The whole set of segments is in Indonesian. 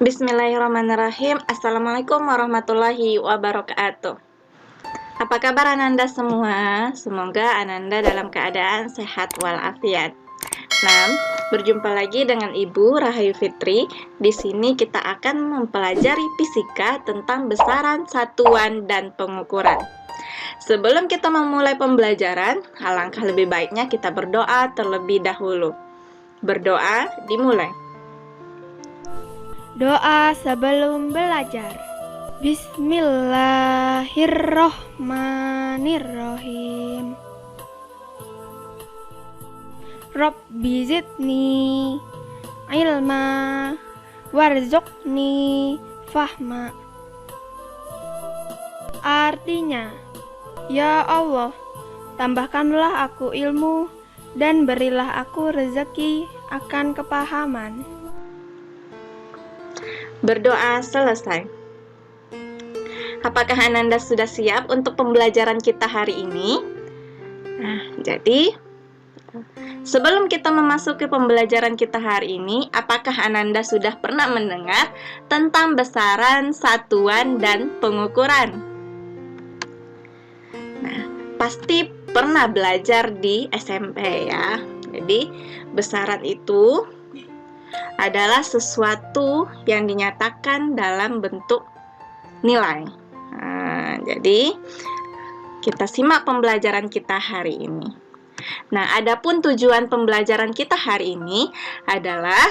Bismillahirrahmanirrahim. Assalamualaikum warahmatullahi wabarakatuh. Apa kabar Ananda semua? Semoga Ananda dalam keadaan sehat walafiat. Nah, berjumpa lagi dengan Ibu Rahayu Fitri. Di sini kita akan mempelajari fisika tentang besaran, satuan, dan pengukuran. Sebelum kita memulai pembelajaran, alangkah lebih baiknya kita berdoa terlebih dahulu. Berdoa dimulai. Doa sebelum belajar. Bismillahirrohmanirrohim. Rabbi zidni ilma warzuqni fahma. Artinya, ya Allah, tambahkanlah aku ilmu dan berilah aku rezeki akan kepahaman. Berdoa selesai. Apakah Ananda sudah siap untuk pembelajaran kita hari ini? Nah, jadi sebelum kita memasuki pembelajaran kita hari ini, apakah Ananda sudah pernah mendengar tentang besaran, satuan, dan pengukuran? Nah, pasti pernah belajar di SMP ya. Jadi, besaran itu adalah sesuatu yang dinyatakan dalam bentuk nilai. Nah, jadi kita simak pembelajaran kita hari ini. Nah, adapun tujuan pembelajaran kita hari ini adalah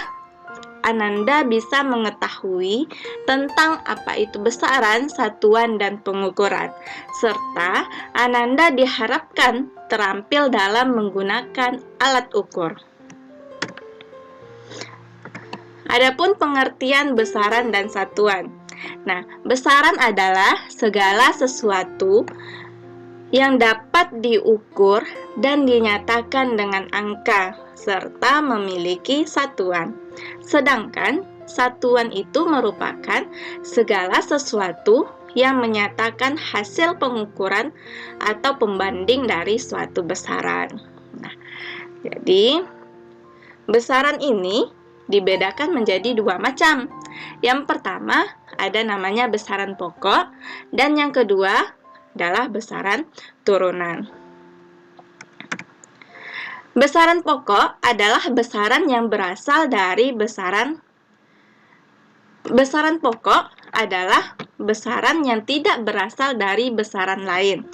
Ananda bisa mengetahui tentang apa itu besaran, satuan, dan pengukuran, serta Ananda diharapkan terampil dalam menggunakan alat ukur. Adapun pengertian besaran dan satuan. Nah, besaran adalah segala sesuatu yang dapat diukur dan dinyatakan dengan angka serta memiliki satuan. Sedangkan satuan itu merupakan segala sesuatu yang menyatakan hasil pengukuran atau pembanding dari suatu besaran. Nah, jadi besaran ini dibedakan menjadi dua macam. Yang pertama ada namanya besaran pokok dan yang kedua adalah besaran turunan. Besaran pokok adalah besaran yang berasal dari besaran pokok adalah besaran yang tidak berasal dari besaran lain,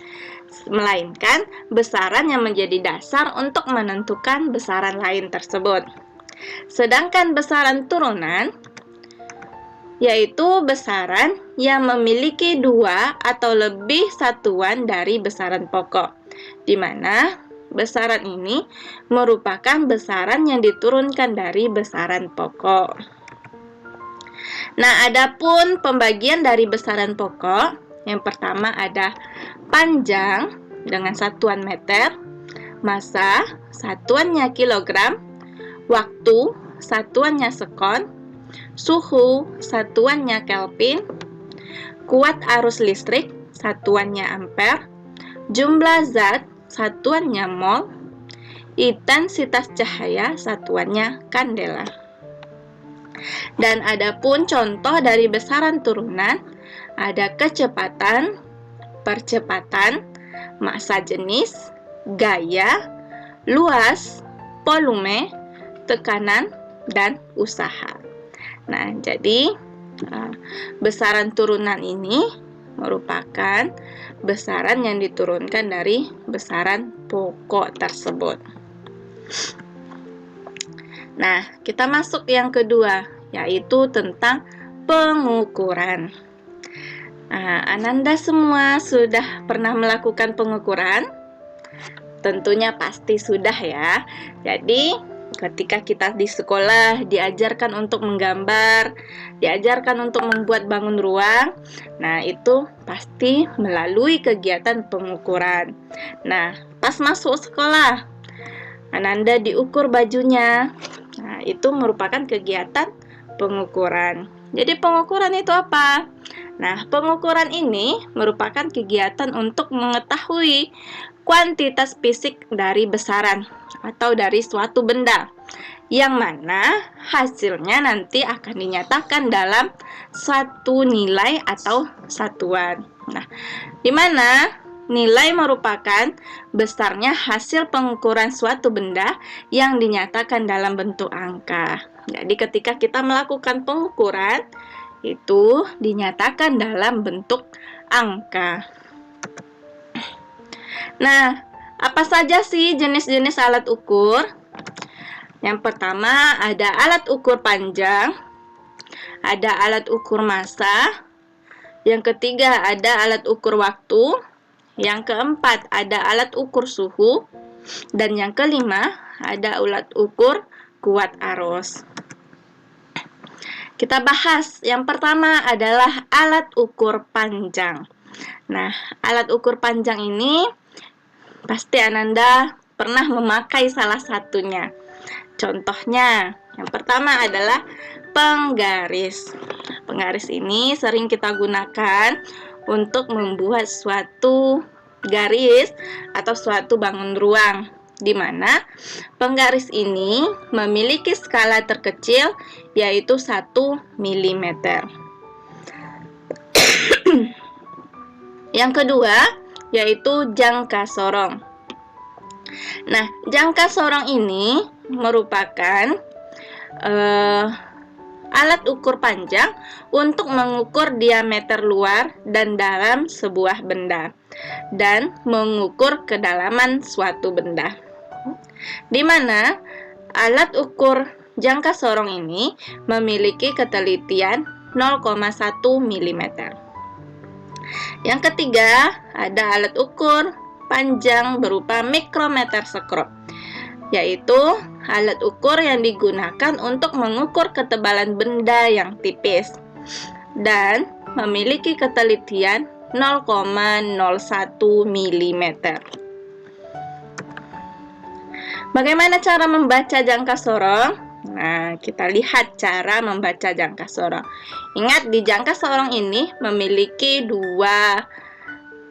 melainkan besaran yang menjadi dasar untuk menentukan besaran lain tersebut. Sedangkan besaran turunan yaitu besaran yang memiliki dua atau lebih satuan dari besaran pokok, di mana besaran ini merupakan besaran yang diturunkan dari besaran pokok. Nah, adapun pembagian dari besaran pokok, yang pertama ada panjang dengan satuan meter, massa satuannya kilogram, waktu satuannya sekon, suhu satuannya Kelvin, kuat arus listrik satuannya ampere, jumlah zat satuannya mol, intensitas cahaya satuannya kandela. Dan adapun contoh dari besaran turunan ada kecepatan, percepatan, massa jenis, gaya, luas, volume, tekanan, dan usaha. Nah, jadi besaran turunan ini merupakan besaran yang diturunkan dari besaran pokok tersebut. Nah, kita masuk yang kedua, yaitu tentang pengukuran. Nah, Ananda semua sudah pernah melakukan pengukuran? Tentunya pasti sudah ya. Jadi ketika kita di sekolah diajarkan untuk menggambar, diajarkan untuk membuat bangun ruang, nah itu pasti melalui kegiatan pengukuran. Nah, pas masuk sekolah, Ananda diukur bajunya. Nah, itu merupakan kegiatan pengukuran. Jadi pengukuran itu apa? Nah, pengukuran ini merupakan kegiatan untuk mengetahui kuantitas fisik dari besaran atau dari suatu benda yang mana hasilnya nanti akan dinyatakan dalam suatu nilai atau satuan. Nah, di mana nilai merupakan besarnya hasil pengukuran suatu benda yang dinyatakan dalam bentuk angka. Jadi ketika kita melakukan pengukuran, itu dinyatakan dalam bentuk angka. Nah, apa saja sih jenis-jenis alat ukur? Yang pertama ada alat ukur panjang, ada alat ukur massa, yang ketiga ada alat ukur waktu, yang keempat ada alat ukur suhu, dan yang kelima ada alat ukur kuat arus. Kita bahas yang pertama adalah alat ukur panjang. Nah, alat ukur panjang ini pasti Ananda pernah memakai salah satunya. Contohnya, yang pertama adalah penggaris. Penggaris ini sering kita gunakan untuk membuat suatu garis atau suatu bangun ruang, di mana penggaris ini memiliki skala terkecil yaitu 1 mm. Yang kedua yaitu jangka sorong. Nah, jangka sorong ini merupakan alat ukur panjang untuk mengukur diameter luar dan dalam sebuah benda dan mengukur kedalaman suatu benda. Di mana alat ukur jangka sorong ini memiliki ketelitian 0,1 mm. Yang ketiga, ada alat ukur panjang berupa mikrometer sekrup, yaitu alat ukur yang digunakan untuk mengukur ketebalan benda yang tipis dan memiliki ketelitian 0,01 mm. Bagaimana cara membaca jangka sorong? Nah, kita lihat cara membaca jangka sorong. Ingat, di jangka sorong ini memiliki dua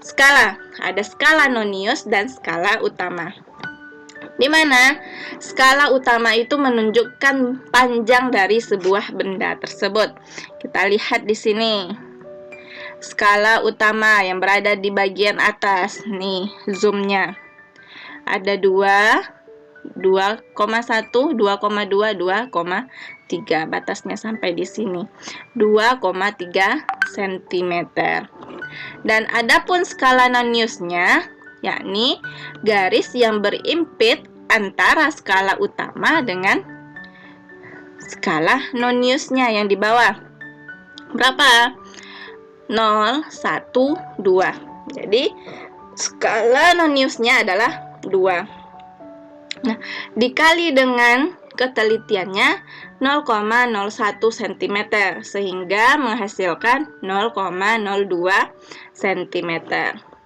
skala. Ada skala nonius dan skala utama. Di mana skala utama itu menunjukkan panjang dari sebuah benda tersebut. Kita lihat di sini. Skala utama yang berada di bagian atas. Nih, zoomnya. Ada 2,1, 2,2, 2,3. Batasnya sampai di sini. 2,3 cm. Dan adapun skala noniusnya, yakni garis yang berimpit antara skala utama dengan skala noniusnya yang di bawah. Berapa? 0, 1, 2. Jadi skala noniusnya adalah 2. Nah, dikali dengan ketelitiannya 0,01 cm sehingga menghasilkan 0,02 cm.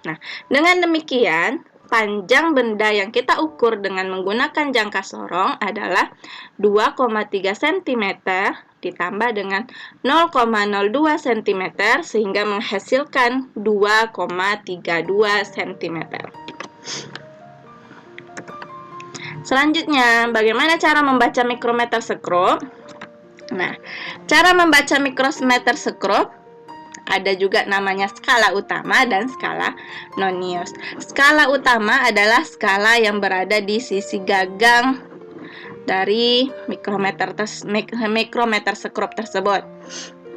Nah, dengan demikian panjang benda yang kita ukur dengan menggunakan jangka sorong adalah 2,3 cm ditambah dengan 0,02 cm sehingga menghasilkan 2,32 cm. Selanjutnya, bagaimana cara membaca mikrometer sekrup? Nah, cara membaca mikrometer sekrup ada juga namanya skala utama dan skala nonius. Skala utama adalah skala yang berada di sisi gagang dari mikrometer sekrup tersebut.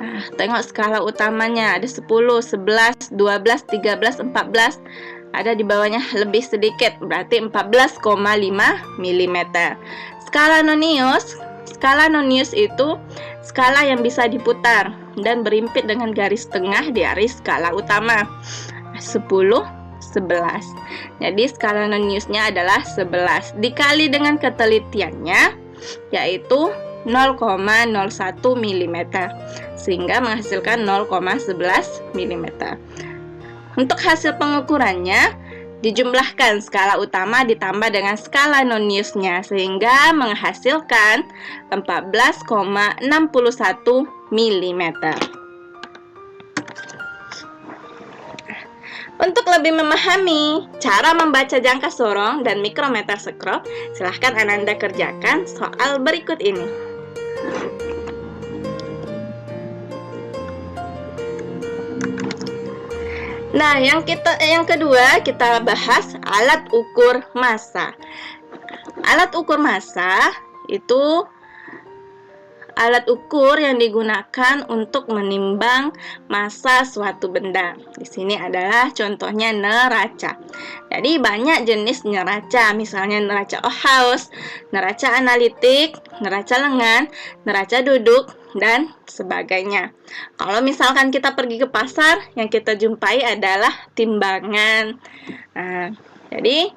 Nah, tengok skala utamanya ada 10, 11, 12, 13, 14. Ada di bawahnya lebih sedikit, berarti 14,5 mm. Skala nonius itu skala yang bisa diputar dan berimpit dengan garis tengah di aris skala utama. 10, 11. Jadi skala noniusnya adalah 11 dikali dengan ketelitiannya yaitu 0,01 mm sehingga menghasilkan 0,11 mm. Untuk hasil pengukurannya dijumlahkan skala utama ditambah dengan skala noniusnya sehingga menghasilkan 14,61 mm. Untuk lebih memahami cara membaca jangka sorong dan mikrometer sekrup, silahkan Ananda kerjakan soal berikut ini. Nah, yang kedua kita bahas alat ukur massa. Alat ukur massa itu alat ukur yang digunakan untuk menimbang massa suatu benda. Di sini adalah contohnya neraca. Jadi banyak jenis neraca, misalnya neraca Ohaus, neraca analitik, neraca lengan, neraca duduk, dan sebagainya. Kalau misalkan kita pergi ke pasar, yang kita jumpai adalah timbangan. Nah, jadi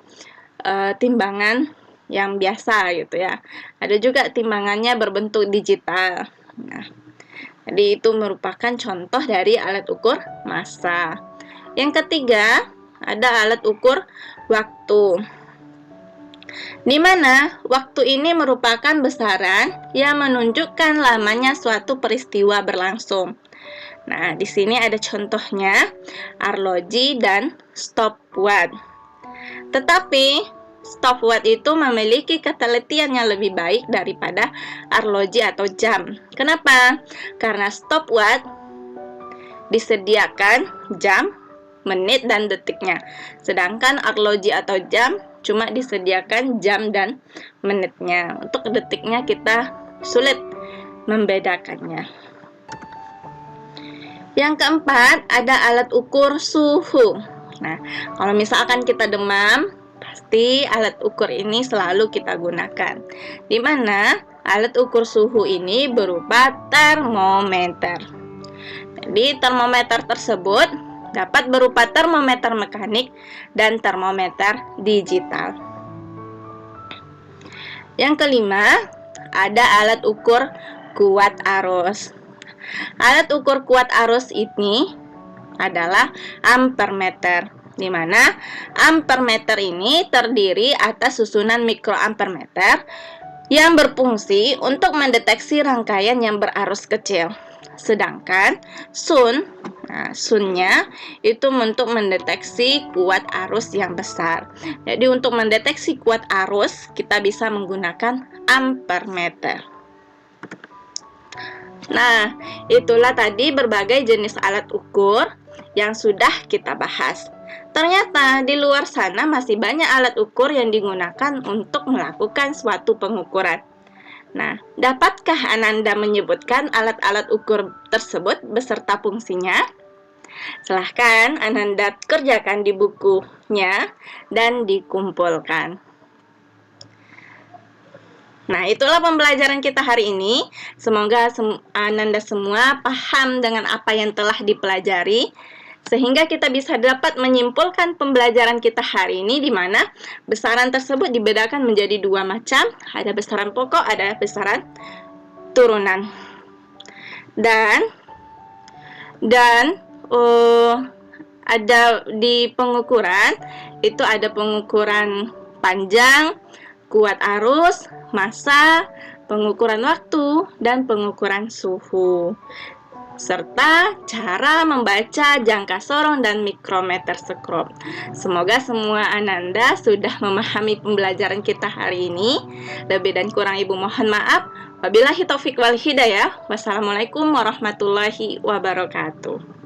timbangan yang biasa gitu ya. Ada juga timbangannya berbentuk digital. Nah, jadi itu merupakan contoh dari alat ukur massa. Yang ketiga, ada alat ukur waktu. Di mana waktu ini merupakan besaran yang menunjukkan lamanya suatu peristiwa berlangsung. Nah, di sini ada contohnya arloji dan stopwatch. Tetapi stopwatch itu memiliki ketelitian yang lebih baik daripada arloji atau jam. Kenapa? Karena stopwatch disediakan jam, menit, dan detiknya. Sedangkan arloji atau jam cuma disediakan jam dan menitnya. Untuk detiknya kita sulit membedakannya. Yang keempat, ada alat ukur suhu. Nah, kalau misalkan kita demam, pasti alat ukur ini selalu kita gunakan. Di mana alat ukur suhu ini berupa termometer. Jadi termometer tersebut dapat berupa termometer mekanik dan termometer digital. Yang kelima, ada alat ukur kuat arus. Alat ukur kuat arus ini adalah ampermeter, di mana ampermeter ini terdiri atas susunan mikroampermeter yang berfungsi untuk mendeteksi rangkaian yang berarus kecil. Sedangkan sunnya itu untuk mendeteksi kuat arus yang besar. Jadi untuk mendeteksi kuat arus kita bisa menggunakan ampermeter. Nah, itulah tadi berbagai jenis alat ukur yang sudah kita bahas. Ternyata di luar sana masih banyak alat ukur yang digunakan untuk melakukan suatu pengukuran. Nah, dapatkah Ananda menyebutkan alat-alat ukur tersebut beserta fungsinya? Silahkan Ananda kerjakan di bukunya dan dikumpulkan. Nah, itulah pembelajaran kita hari ini. Semoga Ananda semua paham dengan apa yang telah dipelajari, sehingga kita bisa dapat menyimpulkan pembelajaran kita hari ini, di mana besaran tersebut dibedakan menjadi dua macam. Ada besaran pokok, ada besaran turunan. Dan ada di pengukuran, itu ada pengukuran panjang, kuat arus, massa, pengukuran waktu, dan pengukuran suhu, serta cara membaca jangka sorong dan mikrometer sekrup. Semoga semua Ananda sudah memahami pembelajaran kita hari ini. Lebih dan kurang Ibu mohon maaf. Wabillahi taufik wal hidayah. Wassalamualaikum warahmatullahi wabarakatuh.